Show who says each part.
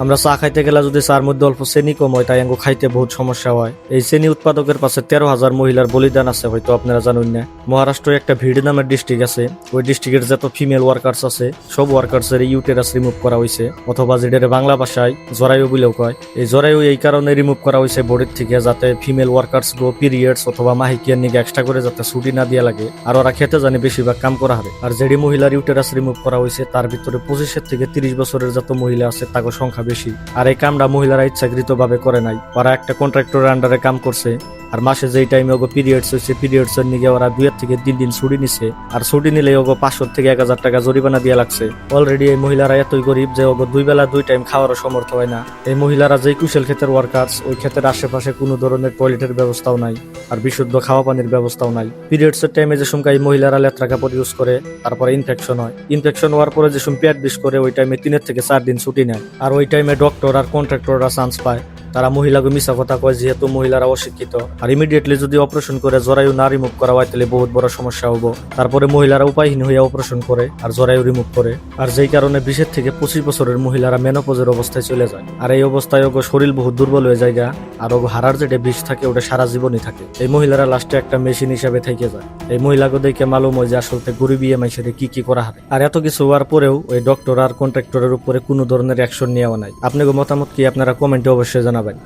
Speaker 1: আমরা চা খাইতে গেলে যদি চার মধ্যে অল্প চেনি কম হয় তাই আঙ্গু খাইতে বহুত সমস্যা হয়। এই চেনি উৎপাদকের পাশে 13,000 মহিলার বলিদান আছে, হয়তো আপনারা জানেন না। মহারাষ্ট্রে একটা ভিড় নামের ডিস্ট্রিক্ট আছে, ওই ডিস্ট্রিক্টের যত ফিমেল ওয়ার্কার্স আছে সব ওয়ার্কার্সের ইউটেরাস রিমুভ করা হয়েছে, অথবা যেটা বাংলা ভাষায় জরায়ু বলেও কয়। এই জরায়ু এই কারণে রিমুভ করা হয়েছে বডির থেকে, যাতে ফিমেল ওয়ার্কার্স গো পিরিয়ডস অথবা মাহিকিয়ার নিকে এক্সট্রা করে যাতে ছুটি না দিয়া লাগে, আর ওরা খেতে জানি বেশিরভাগ কাম করা হবে। আর যেটি মহিলার ইউটেরাস রিমুভ করা হয়েছে তার ভিতরে 25 থেকে 30 বছরের যত মহিলা আছে তাকে সংখ্যা বেশি। আর এই কামটা মহিলারা ইচ্ছাকৃত ভাবে করে নাই, ওরা একটা কন্ট্রাক্টরের আন্ডারে কাম করছে। আর মাসে যেই টাইমে ওগো পিরিয়ডস হয়েছে পিরিয়ডস এর নিগে ওরা 2 থেকে 3 দিন ছুটি নিছে, আর ছুটি নিলে ওগো 500 থেকে 1000 টাকা জরিমানা দিয়া লাগছে। অলরেডি এই মহিলারা এতই গরিব যে ওগো 2 বেলা 2 টাইম খাওয়ারও সমর্থ হয় না। এই মহিলারা যেই কুশল ক্ষেতের ওয়ার্কার্স, ওই ক্ষেতের আশেপাশে কোনো ধরনের টয়লেটের ব্যবস্থাও নাই, আর বিশুদ্ধ খাওয়া পানির ব্যবস্থাও নাই। পিরিয়ডস এর টাইমে যে সময় এই মহিলারা লেত্রা কাপড় ইউজ করে, তারপরে ইনফেকশন হয়। ইনফেকশন হওয়ার পরে যে সময় পেট বিষ করে, ওই টাইমে 3 থেকে 4 দিন ছুটি নেয়। আর ওই টাইমে ডক্টর আর কন্ট্রাক্টররা চান্স পায়, তারা মহিলাকে মিছা কথা কয় যেহেতু মহিলারা অশিক্ষিত। আর ইমিডিয়েটলি যদি অপারেশন করে জরায়ু না রিমুভ করা হয় তাহলে বহুত বড় সমস্যা হবো। তারপরে মহিলারা উপায়হীন হইয়া অপারেশন করে আর জরায়ু রিমুভ করে, আর যেই কারণে 20 থেকে 25 বছরের মহিলারা মেনোপজের অবস্থায় চলে যায়। আর এই অবস্থায় ওগো শরীর বহুত দুর্বল হয়ে যায়, আর ওগো হারার যেটা বিষ থাকে ওটা সারা জীবনই থাকে। এই মহিলারা লাস্টে একটা মেশিন হিসাবে থেকে যায়। এই মহিলাকে দেখে মালুম হয় যে আসলে গরিবী মাইসের কি করা হবে। আর এত কিছু হওয়ার পরেও ওই ডক্টর আর কন্ট্রাক্টরের উপরে কোনো ধরনের অ্যাকশন নেওয়া নাই। আপনাকে মতামত কি আপনারা কমেন্টে অবশ্যই জানাবেন।